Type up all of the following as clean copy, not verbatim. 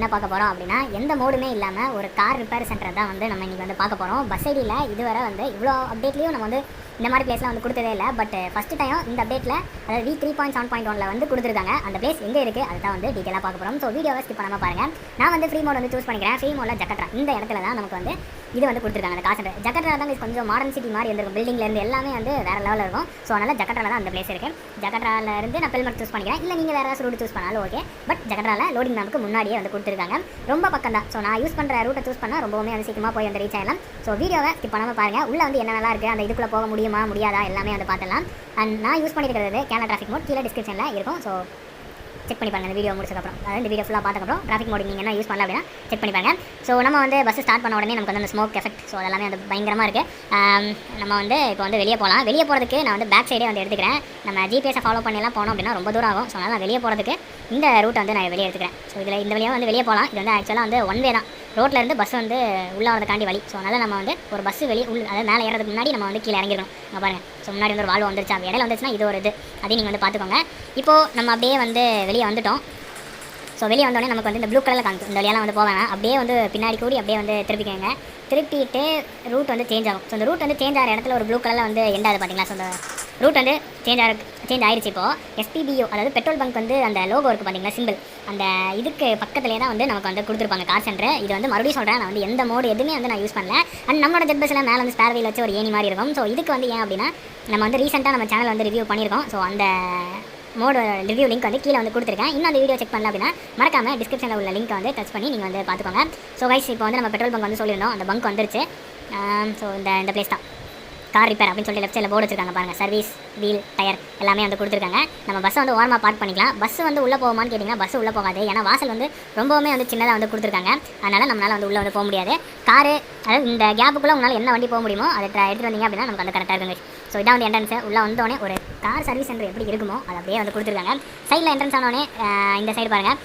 என்ன பார்க்க போகிறோம் அப்படின்னா, எந்த மோடுமே இல்லாமல் ஒரு கார் ரிப்பேர் சென்டர் தான் வந்து நம்ம இன்றைக்கி வந்து பார்க்க போகிறோம். பஸ் ஐடியில் இதுவரை வந்து இவ்வளோ அப்டேட்லேயும் நம்ம வந்து இந்த மாதிரி பிளேஸ்லாம் வந்து கொடுத்ததே இல்லை. பட் ஃபஸ்ட்டு டைம் இந்த அப்டேட்டில் அதாவது V3.7.1 வந்து கொடுத்துருக்காங்க. அந்த பிளேஸ் எங்கே இருக்குது அதுதான் வந்து டீட்டெயிலாக பார்க்க போகிறோம். ஸோ வீடியோவை ஸ்கிப் பண்ணாமல் பாருங்கள். நான் வந்து ஃப்ரீ மோட் வந்து சூஸ் பண்ணிக்கிறேன். ஃப்ரீ மோடில் ஜக்கட்ரா இந்த இடத்துல தான் நமக்கு வந்து இது வந்து கொடுத்துருக்காங்க. அந்த கார் சென்டர் ஜக்கட்ரா தான் கொஞ்சம் மாடர்ன் சிட்டி மாதிரி இருந்திருக்கும். பில்டிங்லேருந்து எல்லாமே வந்து வேறு லெவலில் இருக்கும். ஸோ அதனால் ஜக்கட்ராவில் தான் அந்த பிளேஸ் இருக்குது. ஜக்கட்ராவிலேருந்து நான் பெல்மெட் சூஸ் பண்ணிக்கிறேன். இல்லை நீங்கள் வேறு ஏதாவது ரூட் சூஸ் பண்ணாலும் ஓகே. பட் ஜக்கட்ராவில் லோடிங் நமக்கு முன்னாடியே வந்து கொடுத்துருக்காங்க. ரொம்ப பக்கம் தான். ஸோ நான் யூஸ் பண்ணுற ரூட்டை சூஸ் பண்ணால் ரொம்பவுமே வந்து சீக்கிரமாக போய் வந்து ரீச் ஆகலாம். ஸோ வீடியோவை ஸ்கிப் பண்ணாமல் பாருங்கள். உள்ளே வந்து என்னென்னலாம் இருக்குது, அந்த இதுக்குள்ளே போக முடியுமா முடியாதா எல்லாமே வந்து பார்த்துலாம். அண்ட் நான் யூஸ் பண்ணியிருக்கிறது கேனடா டிராஃபிக் மோட். கீழே டிஸ்கிரிப்ஷனில் இருக்கும். ஸோ செக் பண்ணி பாருங்கள் இந்த வீடியோ முடிச்சதுக்கப்புறம். அதாவது இந்த வீடியோ ஃபுல்லாக பார்த்ததுக்கப்புறம் டிராஃபிக் மோட் நீங்கள் என்ன யூஸ் பண்ணல அப்படின்னா செக் பண்ணி பாருங்கள். ஸோ நம்ம வந்து பஸ் ஸ்டார்ட் பண்ண உடனே நமக்கு வந்து அந்த ஸ்மோக் எஃபெக்ட் ஸோ அதெல்லாமே வந்து பயங்கரமாக இருக்குது. நம்ம வந்து இப்போ வந்து வெளியே போகலாம். வெளியே போகிறதுக்கு நான் வந்து பேக் சைடே வந்து எடுத்துக்கிறேன். நம்ம ஜிபிஎஸை ஃபாலோ பண்ணிலாம் போனோம் அப்படின்னா ரொம்ப தூரம் ஆகும். ஸோ அதனால் நான் வெளியே போகிறதுக்கு இந்த ரூட்டை வந்து நான் வெளியே எடுத்துக்கிறேன். ஸோ இதில் இந்த வழியாக வந்து வெளியே போகலாம். இது வந்து ஆக்சுவலாக வந்து ஒன் வே தான். ரோட்டில் இருந்து பஸ் வந்து உள்ளே வரதுக்காண்டி வழி. ஸோ அதனால் நம்ம வந்து ஒரு பஸ் வெளியே அதாவது மேலே ஏறதுக்கு முன்னாடி நம்ம வந்து கீழே இறங்கிடணும். நம்ம பாருங்கள். ஸோ முன்னாடி வந்து ஒரு வாழ்வு வந்துருச்சா, இடையில வந்துச்சுன்னா இது ஒரு இது அதையும் நீங்கள் வந்து பார்த்துக்கோங்க. இப்போது நம்ம அப்படியே வந்து வெளியே வந்துட்டோம். ஸோ வெளியே வந்தோடனே நமக்கு வந்து இந்த ப்ளூ கலரில் காமிக்கும். இந்த வழியெல்லாம் வந்து போவேன். அப்படியே வந்து பின்னாடி கூடி அப்படியே வந்து திருப்பிக்கோங்க. திருப்பிட்டு ரூட் வந்து சேஞ்ச் ஆகும். ஸோ இந்த ரூட் வந்து சேஞ்ச் ஆகிற இடத்துல ஒரு ப்ளூ கலரில் வந்து எண்டாது பார்த்தீங்களா. ஸோ அந்த ரூட் வந்து சேஞ்ச் ஆயிடுச்சு. இப்போது SPBO அதாவது பெட்ரோல் பங்க் வந்து அந்த லோகோ இருக்குது பார்த்தீங்களா, சிம்பிள். அந்த இதுக்கு பக்கத்துலேயே தான் வந்து நமக்கு வந்து கொடுத்துருப்பாங்க கார் சென்டர். இது வந்து மறுபடியும் சொல்கிறேன், நான் வந்து எந்த மோடு எதுவுமே வந்து நான் யூஸ் பண்ணல. அண்ட் நம்மளோட ஜெட்பஸில் மேலே வந்து ஸ்பேர் வீல் வச்சு ஒரு ஏணி மாதிரி இருக்கும். ஸோ இதுக்கு வந்து ஏன் அப்படின்னா நம்ம வந்து ரீசெண்டாக நம்ம சேனல் வந்து ரிவ்யூ பண்ணியிருக்கோம். ஸோ அந்த மோட ரிவ்யூ லிங்க் வந்து கீழே வந்து கொடுத்துருக்கேன். இன்னும் அந்த வீடியோ செக் பண்ணல அப்படின்னா மறக்காமல் டிஸ்கிரிப்ஷனில் உள்ள லிங்க் வந்து டச் பண்ணி நீங்கள் வந்து பார்த்துக்கோங்க. ஸோ கைஸ் இப்போ வந்து நம்ம பெட்ரோல் பங்க் வந்து சொல்லியிருந்தோம். அந்த பங்க் வந்துருச்சு. ஸோ இந்த பிளேஸ் தான் கார் ரிப்பேர் அப்படின்னு சொல்லி லெஃப்ட் சைடில் போர்டு வச்சிருக்காங்க பாருங்கள். சர்வீஸ், வீல், டயர் எல்லாமே வந்து கொடுத்துருக்காங்க. நம்ம பஸ்ஸை வந்து ஓரமாக பார்க் பண்ணிக்கலாம். பஸ் வந்து உள்ளே போகுமான்னு கேட்டிங்கன்னா பஸ் உள்ளே போகாது. ஏன்னா வாசல் வந்து ரொம்பவுமே வந்து சின்னதாக வந்து கொடுத்துருக்காங்க. அதனால் நம்மளால் வந்து உள்ளே வந்து போக முடியாது. காரு அதாவது இந்த கேப்புக்குள்ளே உங்களால் என்ன வண்டி போக முடியுமோ அதை எடுத்துகிட்டு வந்தீங்க அப்படின்னா நமக்கு வந்து கரெக்டாக இருக்குங்க. ஸோ இதான் வந்து என்ட்ரன்ஸு. உள்ளே வந்தோடனே ஒரு கார் சர்வீஸ் சென்டர் எப்படி இருக்குமோ அதை அப்படியே வந்து கொடுத்துருக்காங்க. சைடில் என்ட்ரன்ஸ் ஆனோடனே இந்த சைடு பாருங்கள்,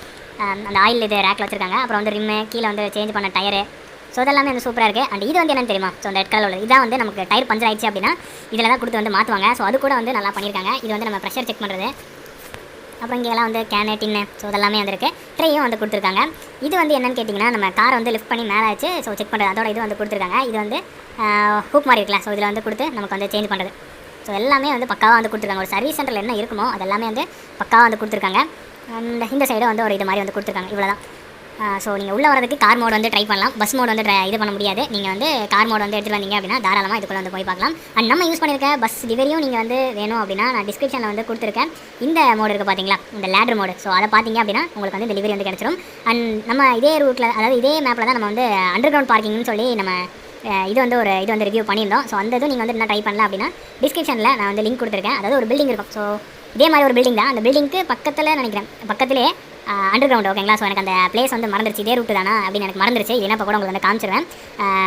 அந்த ஆயில் இது ரேக்கில் வச்சுருக்காங்க. அப்புறம் வந்து ரிம்மு, கீழே வந்து சேஞ்ச் பண்ண டயரு. ஸோ இதெல்லாமே வந்து சூப்பராக இருக்குது. அண்ட் இது வந்து என்னென்னு தெரியுமா, ஸோ அந்த ரெட் கலர் உள்ளது இதான் வந்து நமக்கு டயர் பஞ்சர் ஆயிடுச்சு அப்படின்னா இதில் தான் கொடுத்து வந்து மாற்றுவாங்க. ஸோ அது கூட வந்து நல்லா பண்ணியிருக்காங்க. இது வந்து நம்ம ப்ரெஷர் செக் பண்ணுறது. அப்புறம் இங்கெல்லாம் வந்து கேனு, டின்னு ஸோ இதெல்லாமே வந்துருக்கு. ட்ரையும் வந்து கொடுத்துருக்காங்க. இது வந்து என்னென்னு கேட்டிங்கன்னா நம்ம காரை வந்து லிஃப்ட் பண்ணி மேலே ஆச்சு. ஸோ செக் பண்ணுறது அதோட இது வந்து கொடுத்துருக்காங்க. இது வந்து ஹூக் மாதிரி இருக்குல்ல. ஸோ இதில் வந்து கொடுத்து நமக்கு வந்து சேஞ்ச் பண்ணுறது. ஸோ எல்லாமே வந்து பக்காவாக வந்து கொடுத்துருக்காங்க. ஒரு சர்வீஸ் சென்டரில் என்ன இருக்குமோ அதெல்லாமே வந்து பக்காவாக வந்து கொடுத்துருக்காங்க. அண்ட் இந்த சைடு வந்து ஒரு இது மாதிரி வந்து கொடுத்துருக்காங்க. இவ்வளோ தான். ஸோ நீங்கள் உள்ளே வரதுக்கு கார் மோட் வந்து ட்ரை பண்ணலாம். பஸ் மோட் வந்து இது பண்ண முடியாது. நீங்கள் வந்து கார் மோட் வந்து எடுத்துகிட்டு வந்தீங்க அப்படின்னா தாராளமாக இதுக்குள்ளே வந்து போய் பார்க்கலாம். அண்ட் நம்ம யூஸ் பண்ணியிருக்க பஸ் டிவரியும் நீங்கள் வந்து வேணும் அப்படின்னா நான் டிஸ்கிரிப்ஷனில் வந்து கொடுத்துருக்கேன். இந்த மோடு இருக்குது பார்த்தீங்களா, இந்த லேடர் மோடு. ஸோ அதை பார்த்தீங்க அப்படின்னா உங்களுக்கு வந்து டெலிவரி வந்து கிடச்சிடும். அண்ட் நம்ம இதே ரூட்டில் அதாவது இதே மேப்பில் தான் நம்ம வந்து அண்டர் கிரவுண்ட் பார்க்கிங்னு சொல்லி நம்ம இது வந்து ரிவ்யூ பண்ணியிருந்தோம். ஸோ அந்த இதுவும் நீங்கள் வந்து என்ன ட்ரை பண்ணல அப்படின்னா டிஸ்கிரிப்ஷனில் நான் வந்து லிங்க் கொடுத்துருக்கேன். அதாவது ஒரு பில்டிங் இருக்கும். ஸோ இதே மாதிரி ஒரு பில்டிங் தான். அந்த பில்டிங்க்கு பக்கத்தில் நினைக்கிறேன் பக்கத்திலே அண்டர் கிரவுண்ட். ஓகேங்களா. ஸோ எனக்கு அந்த பிளேஸ் வந்து மறந்துருச்சு. இதே ரூட்டு தானா அப்படின்னு எனக்கு மறந்துருச்சு. இல்லைனா இப்போ கூட உங்களுக்கு வந்து காமிச்சிருவேன்.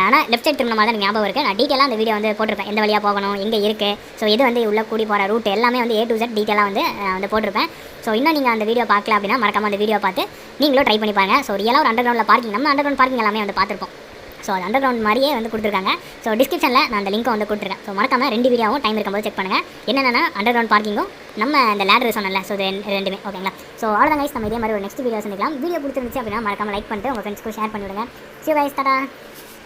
ஆனால் லெஃப்ட் சைட் திரும்ப மாதிரி தான் ஞாபகம் இருக்குது. நான் டீட்டெயிலாக அந்த வீடியோ வந்து போட்டிருப்பேன். எந்த வழியாக போகணும், எங்கே இருக்குது, ஸோ இது வந்து உள்ளே கூடி போகிற ரூட் எல்லாமே வந்து A to Z டீட்டெயிலாக வந்து போட்டிருப்பேன். ஸோ இன்னும் நீங்கள் அந்த வீடியோ பார்க்கல அப்படின்னா மறக்காமல் அந்த வீடியோ பார்த்து நீங்களும் ட்ரை பண்ணி பாருங்கள். ஸோ ரியலாக ஒரு அண்டர் கிரவுண்டில் பார்க்கிங் நம்ம அண்டர் கிரவுண்ட் பார்க்கிங் எல்லாமே வந்து பார்த்துருப்போம். ஸோ அது அண்டர் கிரவுண்ட் மாதிரியே வந்து கொடுத்துருக்காங்க. ஸோ டிஸ்கிரிப்ஷனில் நான் அந்த லிங்க்கை வந்து கொடுத்துருக்கேன். ஸோ மறக்காமல் 2 வீடியோவும் டைம் இருக்கும்போது செக் பண்ணுங்கள். என்னென்னா அண்டர் கிரவுண்ட் பார்க்கிங்கும் நம்ம இந்த லேடர் சொன்னல. ஸோ இது ரெண்டுமே ஓகேங்களா. ஸோ அவ்வளோதான் கைஸ். நம்ம இதே மாதிரி ஒரு நெக்ஸ்ட் வீடியோ செஞ்சுக்கலாம். வீடியோ பிடிச்சிருந்துச்சு அப்படின்னா மறக்காமல் லைக் பண்ணிட்டு உங்கள் ஃப்ரெண்ட்ஸ்க்கு ஷேர் பண்ணிவிடுங்க. See you guys, tada.